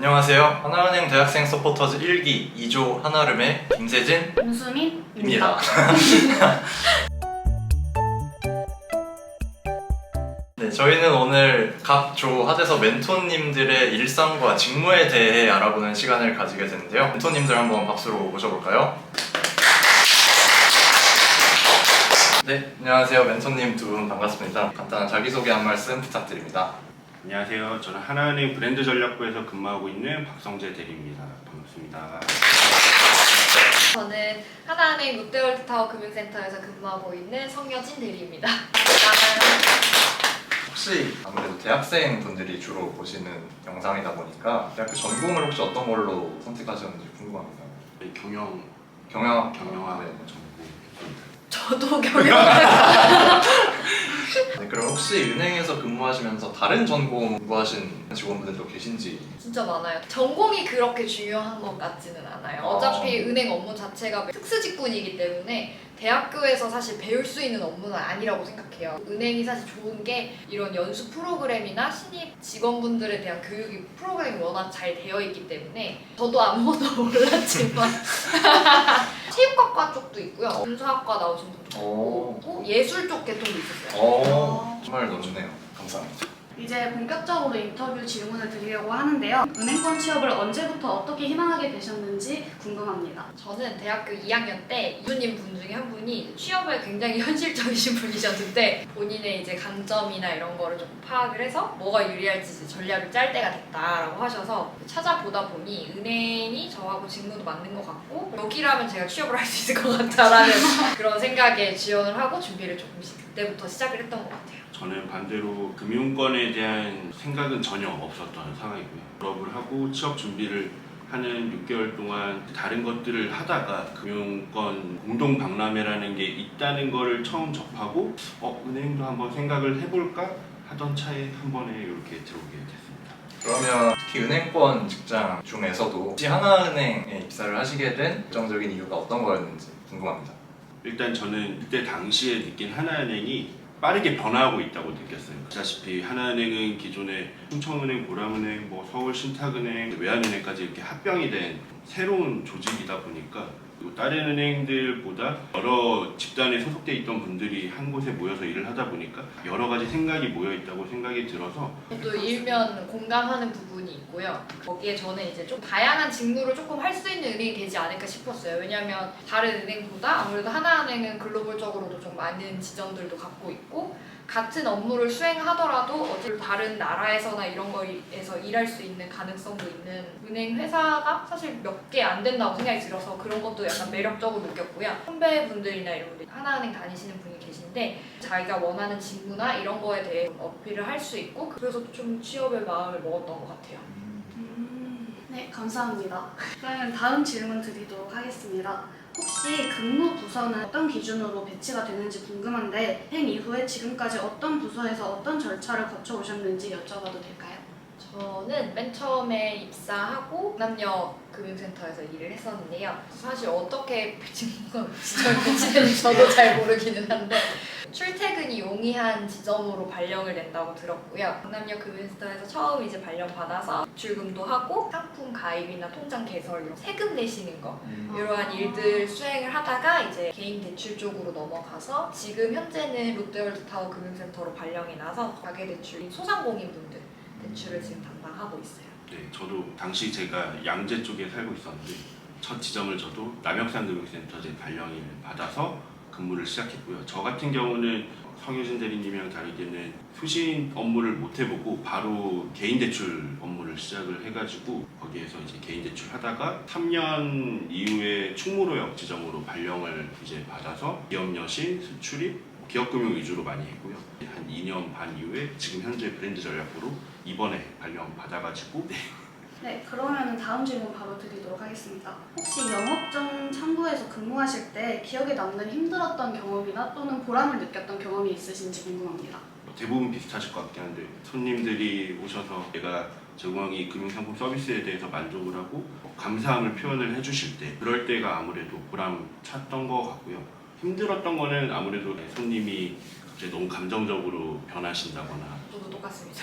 안녕하세요. 하나은행 대학생 서포터즈 1기 2조 한아름의 김세진, 김수민입니다. 네, 저희는 오늘 각 조 하대서 멘토님들의 일상과 직무에 대해 알아보는 시간을 가지게 되는데요. 멘토님들 한번 박수로 모셔볼까요? 네, 안녕하세요. 멘토님 두 분 반갑습니다. 간단한 자기소개 한 말씀 부탁드립니다. 안녕하세요. 저는 하나은행 브랜드 전략부에서 근무하고 있는 박성재 대리입니다. 반갑습니다. 저는 하나은행 롯데월드타워 금융센터에서 근무하고 있는 성여진 대리입니다. 혹시 아무래도 대학생 분들이 주로 보시는 영상이다 보니까 대학교 전공을 혹시 어떤 걸로 선택하셨는지 궁금합니다. 경영학 네. 전공. 저도 경영. 네, 그럼 혹시 은행에서 근무하시면서 다른 전공 공부하신 직원분들도 계신지? 진짜 많아요. 전공이 그렇게 중요한 것 같지는 않아요. 어차피 은행 업무 자체가 특수직군이기 때문에 대학교에서 사실 배울 수 있는 업무는 아니라고 생각해요. 은행이 사실 좋은 게 이런 연수 프로그램이나 신입 직원분들에 대한 교육이 프로그램이 워낙 잘 되어 있기 때문에 저도 아무것도 몰랐지만 체육학과 쪽도 있고요. 군사학과 나오신 분도 있고 예술 쪽 계통도 있었어요. 정말 넓네요. 감사합니다. 이제 본격적으로 인터뷰 질문을 드리려고 하는데요. 은행권 취업을 언제부터 어떻게 희망하게 되셨는지 궁금합니다. 저는 대학교 2학년 때 이수님 분 중에 한 분이 취업에 굉장히 현실적이신 분이셨는데 본인의 이제 강점이나 이런 거를 좀 파악을 해서 뭐가 유리할지 이제 전략을 짤 때가 됐다라고 하셔서 찾아보다 보니 은행이 저하고 직무도 맞는 것 같고 여기라면 제가 취업을 할 수 있을 것 같다라는 그런 생각에 지원을 하고 준비를 조금씩 그때부터 시작을 했던 것 같아요. 저는 반대로 금융권에 대한 생각은 전혀 없었던 상황이고요. 졸업을 하고 취업 준비를 하는 6개월 동안 다른 것들을 하다가 금융권 공동 박람회라는 게 있다는 거를 처음 접하고 은행도 한번 생각을 해볼까 하던 차에 한 번에 이렇게 들어오게 됐습니다. 그러면 특히 은행권 직장 중에서도 혹시 하나은행에 입사를 하시게 된 결정적인 이유가 어떤 거였는지 궁금합니다. 일단 저는 그때 당시에 느낀 하나은행이 빠르게 변화하고 있다고 느꼈어요. 아시다시피 하나은행은 기존에 충청은행, 보람은행, 서울신탁은행, 외환은행까지 이렇게 합병이 된 새로운 조직이다 보니까 그리고 다른 은행들보다 여러 집단에 소속돼 있던 분들이 한 곳에 모여서 일을 하다 보니까 여러 가지 생각이 모여 있다고 생각이 들어서 저도 일면 공감하는 부분이 있고요. 거기에 저는 이제 좀 다양한 직무를 조금 할 수 있는 은행이 되지 않을까 싶었어요. 왜냐하면 다른 은행보다 아무래도 하나은행은 글로벌적으로도 좀 많은 지점들도 갖고 있고 같은 업무를 수행하더라도 어디 다른 나라에서나 이런 거에서 일할 수 있는 가능성도 있는 은행 회사가 사실 몇 개 안 된다고 생각이 들어서 그런 것도 약간 매력적으로 느꼈고요. 선배분들이나 이런 분들 하나은행 다니시는 분이 계신데 자기가 원하는 직무나 이런 거에 대해 어필을 할 수 있고 그래서 좀 취업에 마음을 먹었던 것 같아요. 네, 감사합니다. 그러면 다음 질문 드리도록 하겠습니다. 혹시 근무 부서는 어떤 기준으로 배치가 되는지 궁금한데 행 이후에 지금까지 어떤 부서에서 어떤 절차를 거쳐 오셨는지 여쭤봐도 될까요? 저는 맨 처음에 입사하고 남녀 금융센터에서 일을 했었는데요. 사실 어떻게 직무가 배치되는지 저도 잘 모르기는 한데 출퇴근이 용이한 지점으로 발령을 낸다고 들었고요. 남녀 금융센터에서 처음 이제 발령 받아서 출금도 하고 상품 가입이나 통장 개설, 세금 내시는 거 이러한 일들 수행을 하다가 이제 개인 대출 쪽으로 넘어가서 지금 현재는 롯데월드타워 금융센터로 발령이 나서 가계대출 소상공인분들 대출을 지금 담당하고 있어요. 네, 저도 당시 제가 양재 쪽에 살고 있었는데 첫 지점을 저도 남역산 금융센터 발령을 받아서 근무를 시작했고요. 저 같은 경우는 성유진 대리님이랑 다르게는 수신 업무를 못 해보고 바로 개인 대출 업무를 시작을 해가지고 거기에서 이제 개인 대출 하다가 3년 이후에 충무로역 지점으로 발령을 이제 받아서 기업 여신, 수출입, 기업금융 위주로 많이 했고요. 한 2년 반 이후에 지금 현재 브랜드 전략부로 이번에 발령 받아가지고 네, 그러면 다음 질문 바로 드리도록 하겠습니다. 혹시 영업전 창구에서 근무하실 때 기억에 남는 힘들었던 경험이나 또는 보람을 느꼈던 경험이 있으신지 궁금합니다. 대부분 비슷하실 것 같긴 한데 손님들이 오셔서 내가 제공한 이 금융상품 서비스에 대해서 만족을 하고 감사함을 표현을 해주실 때 그럴 때가 아무래도 보람 찼던 것 같고요. 힘들었던 거는 아무래도 손님이 갑자기 너무 감정적으로 변하신다거나 저도 똑같습니다.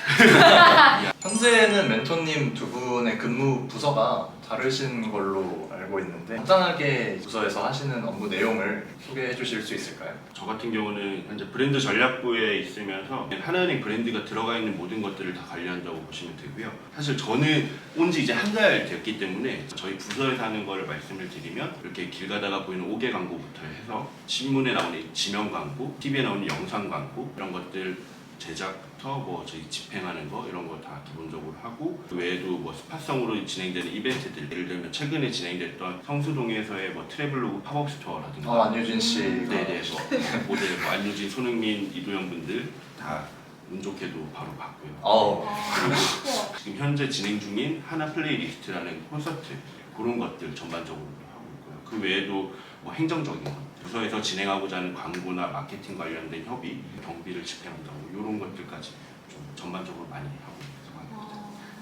현재는 멘토님 두 분의 근무 부서가 다르신 걸로 알고 있는데 간단하게 부서에서 하시는 업무 내용을 소개해 주실 수 있을까요? 저 같은 경우는 현재 브랜드 전략부에 있으면서 하나은행 브랜드가 들어가 있는 모든 것들을 다 관리한다고 보시면 되고요. 사실 저는 온 지 이제 한 달 됐기 때문에 저희 부서에서 하는 걸 말씀을 드리면 이렇게 길 가다가 보이는 5개 광고부터 해서 신문에 나오는 지명 광고, TV에 나오는 영상 광고 이런 것들 제작부터 뭐 저희 집행하는 거 이런 거 다 기본적으로 하고 그 외에도 뭐 스팟성으로 진행되는 이벤트들 예를 들면 최근에 진행됐던 성수동에서의 뭐 트래블로그 팝업 스토어라든가 안유진 씨. 네네 뭐 모델 뭐 안유진, 손흥민, 이도영 분들 다 운 좋게도 바로 봤고요. 그리고 지금 현재 진행 중인 하나 플레이리스트라는 콘서트 그런 것들 전반적으로 하고 있고요. 그 외에도 뭐 행정적인 것 부서에서 진행하고자 하는 광고나 마케팅 관련된 협의, 경비를 집행한다고 이런 것들까지 좀 전반적으로 많이 하고 있습니다.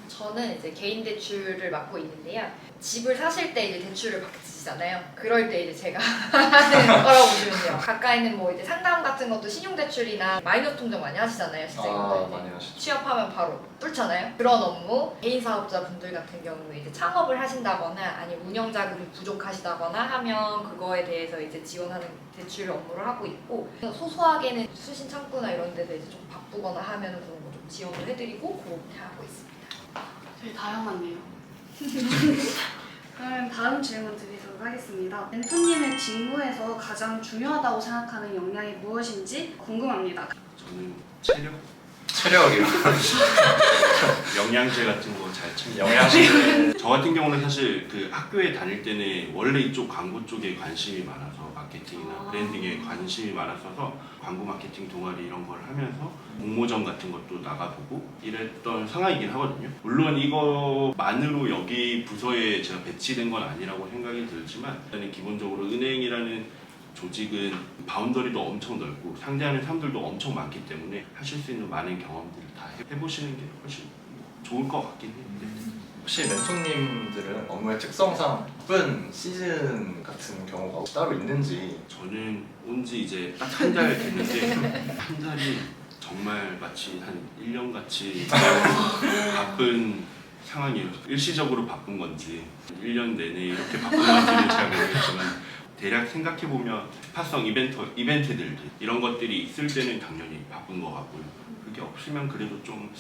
저는 이제 개인 대출을 맡고 있는데요. 집을 사실 때 이제 대출을 받으시잖아요. 그럴 때 이제 제가 하는 거라고 보시면 돼요. 가까이는 뭐 이제 상담 같은 것도 신용대출이나 마이너스 통장 많이 하시잖아요. 실제로 많이 하시죠. 취업하면 바로 뚫잖아요. 그런 업무, 개인 사업자분들 같은 경우에 이제 창업을 하신다거나 아니면 운영 자금이 부족하시다거나 하면 그거에 대해서 이제 지원하는 대출 업무를 하고 있고 소소하게는 수신 창구나 이런 데서 이제 좀 바쁘거나 하면 그런 거 좀 지원을 해드리고 그렇게 하고 있습니다. 되게 다양하네요. 그럼 다음 질문 드리도록 하겠습니다. 멘토님의 직무에서 가장 중요하다고 생각하는 역량이 무엇인지 궁금합니다. 저는 체력, 체력이요. 영양제 같은 거 잘 챙겨. 영양제. 저 같은 경우는 사실 그 학교에 다닐 때는 원래 이쪽 광고 쪽에 관심이 많아서 마케팅이나 브랜딩에 관심이 많았어서 광고 마케팅 동아리 이런 걸 하면서 공모전 같은 것도 나가보고 이랬던 상황이긴 하거든요. 물론 이거만으로 여기 부서에 제가 배치된 건 아니라고 생각이 들지만 일단 기본적으로 은행이라는 조직은 바운더리도 엄청 넓고 상대하는 사람들도 엄청 많기 때문에 하실 수 있는 많은 경험들을 다 해보시는 게 훨씬 좋을 것 같긴 해요. 혹시 멘토님들은 업무의 특성상 바쁜 시즌 같은 경우가 따로 있는지. 저는 온 지 이제 딱 한 달 됐는데 한 달이 정말 마치 한 1년같이 바쁜 상황이에요. 일시적으로 바쁜 건지 1년 내내 이렇게 바쁜 건지는 잘 모르겠지만 대략 생각해보면 스팟성 이벤트들 이런 것들이 있을 때는 당연히 바쁜 것 같고요. 그게 없으면 그래도 좀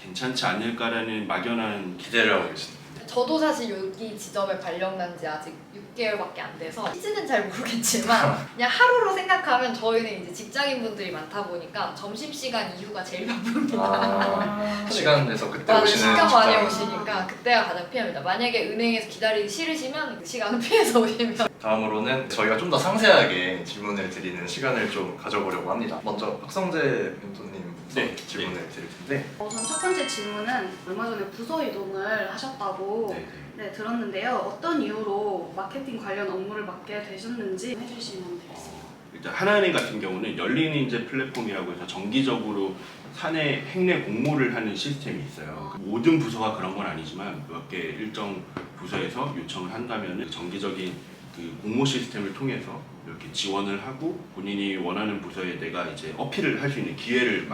괜찮지 않을까라는 막연한 기대를 하고 계십니다. 저도 사실 여기 지점에 발령난 지 아직 6개월밖에 안 돼서 시즌은 잘 모르겠지만 그냥 하루로 생각하면 저희는 이제 직장인분들이 많다 보니까 점심시간 이후가 제일 바쁩니다. 시간 내서 그때 맞아요. 오시는 시간 많이 직장. 오시니까 그때가 가장 피합니다. 만약에 은행에서 기다리기 싫으시면 그 시간을 피해서 오시면 다음으로는 저희가 좀 더 상세하게 질문을 드리는 시간을 좀 가져보려고 합니다. 먼저 박성재 멘토님 네. 질문을 드릴 텐데 우선 첫 번째 질문은 얼마 전에 부서 이동을 하셨다고 네. 들었는데요. 어떤 이유로 마케팅 관련 업무를 맡게 되셨는지 해주시면 되겠습니다. 일단 하나은행 같은 경우는 열린 인재 플랫폼이라고 해서 정기적으로 사내 행내 공모를 하는 시스템이 있어요. 모든 부서가 그런 건 아니지만 몇 개 일정 부서에서 요청을 한다면 정기적인 그 공모 시스템을 통해서 이렇게 지원을 하고 본인이 원하는 부서에 내가 이제 어필을 할 수 있는 기회를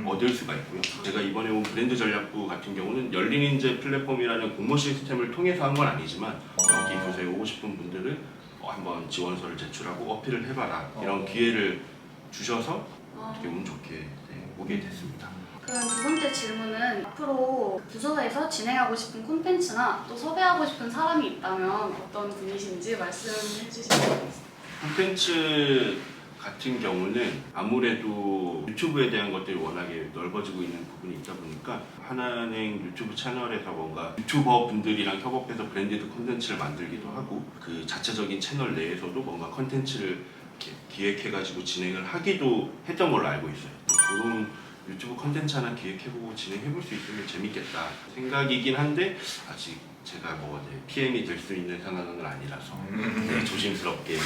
얻을 수가 있고요. 제가 이번에 온 브랜드 전략부 같은 경우는 열린 인재 플랫폼이라는 공모 시스템을 통해서 한 건 아니지만 여기 부서에 오고 싶은 분들은 한번 지원서를 제출하고 어필을 해봐라 이런 기회를 주셔서 어떻게 운 좋게 오게 됐습니다. 그럼 두 번째 질문은 앞으로 부서에서 진행하고 싶은 콘텐츠나 또 섭외하고 싶은 사람이 있다면 어떤 분이신지 말씀해 주시면 되겠습니다. 콘텐츠 같은 경우는 아무래도 유튜브에 대한 것들이 워낙에 넓어지고 있는 부분이 있다 보니까 하나은행 유튜브 채널에서 뭔가 유튜버 분들이랑 협업해서 브랜디드 콘텐츠를 만들기도 하고 그 자체적인 채널 내에서도 뭔가 콘텐츠를 이렇게 기획해가지고 진행을 하기도 했던 걸로 알고 있어요. 그런 유튜브 콘텐츠 하나 기획해보고 진행해볼 수 있으면 재밌겠다 생각이긴 한데 아직 제가 뭐 PM이 될 수 있는 상황은 아니라서 조심스럽게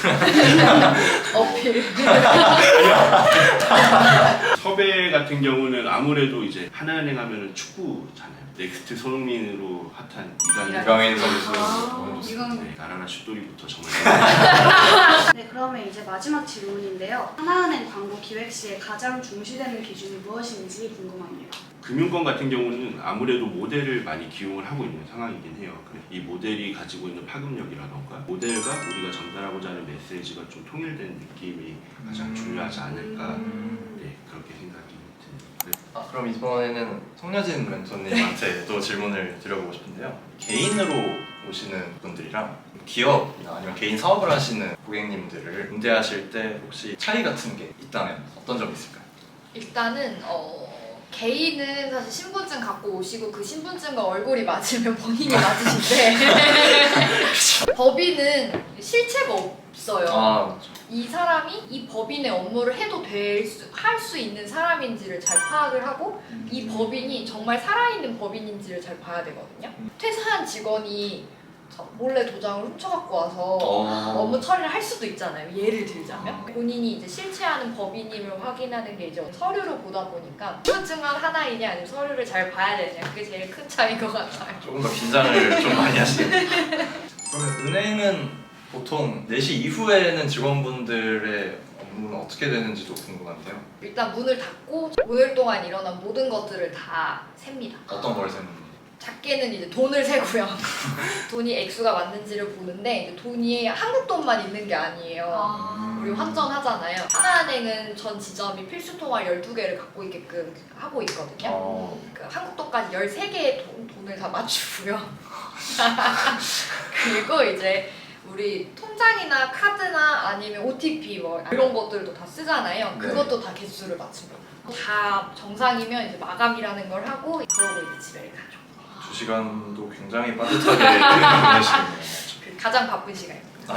어필. 섭외 같은 경우는 아무래도 이제 하나은행 하면은 축구잖아요. 넥스트 손흥민으로 핫한 이강인 선수. 이건 나라라 슛돌이부터 정말 네, 그러면 이제 마지막 질문인데요. 하나은행 광고 기획 시에 가장 중시되는 기준이 무엇인지 궁금합니다. 금융권 같은 경우는 아무래도 모델을 많이 기용을 하고 있는 상황이긴 해요. 이 모델이 가지고 있는 파급력이라던가 모델과 우리가 전달하고자 하는 메시지가 좀 통일된 느낌이 가장 중요하지 않을까 네, 그렇게 생각이 듭니다. 그럼 이번에는 송여진 멘토님한테 또 질문을 드려보고 싶은데요. 개인으로 오시는 분들이랑 기업이나 아니면 개인 사업을 하시는 고객님들을 응대하실 때 혹시 차이 같은 게 있다면 어떤 점이 있을까요? 일단은 개인은 사실 신분증 갖고 오시고 그 신분증과 얼굴이 맞으면 본인이 맞으신데 법인은 실체가 없어요. 이 사람이 이 법인의 업무를 해도 할 수 있는 사람인지를 잘 파악을 하고 이 법인이 정말 살아있는 법인인지를 잘 봐야 되거든요. 퇴사한 직원이 몰래 도장을 훔쳐갖고 와서 업무 처리를 할 수도 있잖아요. 예를 들자면 본인이 이제 실체하는 법인임을 확인하는 게 이제 서류로 보다 보니까 신분증만 하나이냐 아니면 서류를 잘 봐야 되냐 그게 제일 큰 차이인 것 같아요. 조금 더 긴장을 좀 많이 하시네요. 그러면 은행은 보통 4시 이후에는 직원분들의 업무는 어떻게 되는지도 궁금한데요. 일단 문을 닫고 오늘 동안 일어난 모든 것들을 다 셉니다. 어떤 걸 세는 건지. 작게는 이제 돈을 세고요. 돈이 액수가 맞는지를 보는데 이제 돈이 한국 돈만 있는 게 아니에요. 우리 환전하잖아요. 하나은행은 전 지점이 필수 통화 12개를 갖고 있게끔 하고 있거든요. 그 한국 돈까지 13개의 돈을 다 맞추고요. 그리고 이제 우리 통장이나 카드나 아니면 OTP 뭐 이런 것들도 다 쓰잖아요. 그것도 다 개수를 맞춥니다. 다 정상이면 이제 마감이라는 걸 하고 그러고 이제 집에 가죠. 2시간도 굉장히 빠듯하게 보내시네요. 가장 바쁜 시간입니다.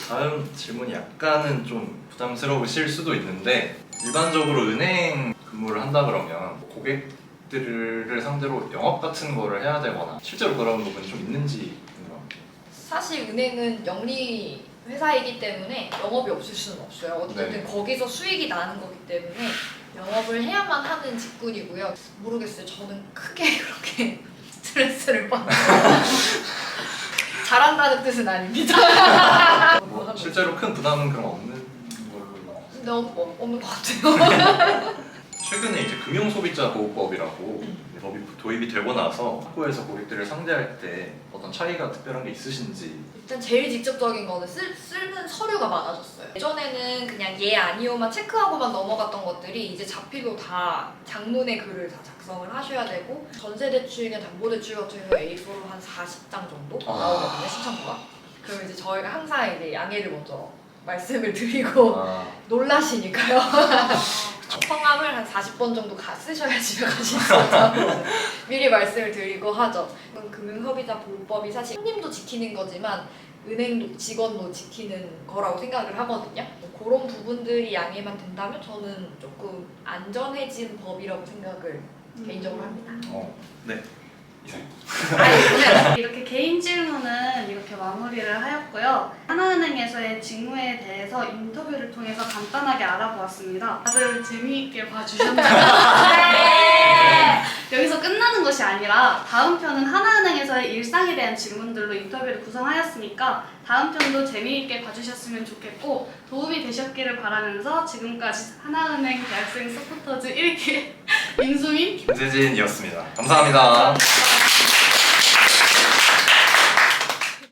다음 질문이 약간은 좀 부담스러우실 수도 있는데 일반적으로 은행 근무를 한다 그러면 고객들을 상대로 영업 같은 거를 해야 되거나 실제로 그런 부분이 좀 있는지 궁금합니다. 사실 은행은 영리 회사이기 때문에 영업이 없을 수는 없어요. 어쨌든 거기서 수익이 나는 거기 때문에 영업을 해야만 하는 직군이고요. 모르겠어요. 저는 크게 그렇게 스트레스를 받아요. 잘한다는 뜻은 아닙니다. 뭐 실제로 큰 부담은 그럼 없는 걸로? 너무 없는 것 같아요. 최근에 이제 금융소비자보호법이라고 법이 도입이 되고 나서 학교에서 고객들을 상대할 때 어떤 차이가 특별한 게 있으신지. 일단 제일 직접적인 거는 쓰는 서류가 많아졌어요. 예전에는 그냥 예 아니오만 체크하고만 넘어갔던 것들이 이제 자필로 다 장문의 글을 다 작성을 하셔야 되고 전세대출이나 담보대출 같은 경우에 A4로 한 40장 정도 나오거든요. 신청서가. 그럼 이제 저희가 항상 이제 양해를 먼저 말씀을 드리고 놀라시니까요. 성함을 한 40번 정도 쓰셔야 집에 가실 수 있다고 미리 말씀을 드리고 하죠. 금융소비자보호법이 사실 손님도 지키는 거지만 은행도 직원도 지키는 거라고 생각을 하거든요. 그런 부분들이 양해만 된다면 저는 조금 안전해진 법이라고 생각을 개인적으로 합니다. 네. 이상. 이렇게 개인 질문은 이렇게 마무리를 하였고요. 하나은행에서의 직무에 대해서 인터뷰를 통해서 간단하게 알아보았습니다. 다들 재미있게 봐주셨나요? 네! 여기서 끝나는 것이 아니라 다음 편은 하나은행에서의 일상에 대한 질문들로 인터뷰를 구성하였으니까 다음 편도 재미있게 봐주셨으면 좋겠고 도움이 되셨기를 바라면서 지금까지 하나은행 대학생 서포터즈 1기 임수민 김세진이었습니다. 감사합니다.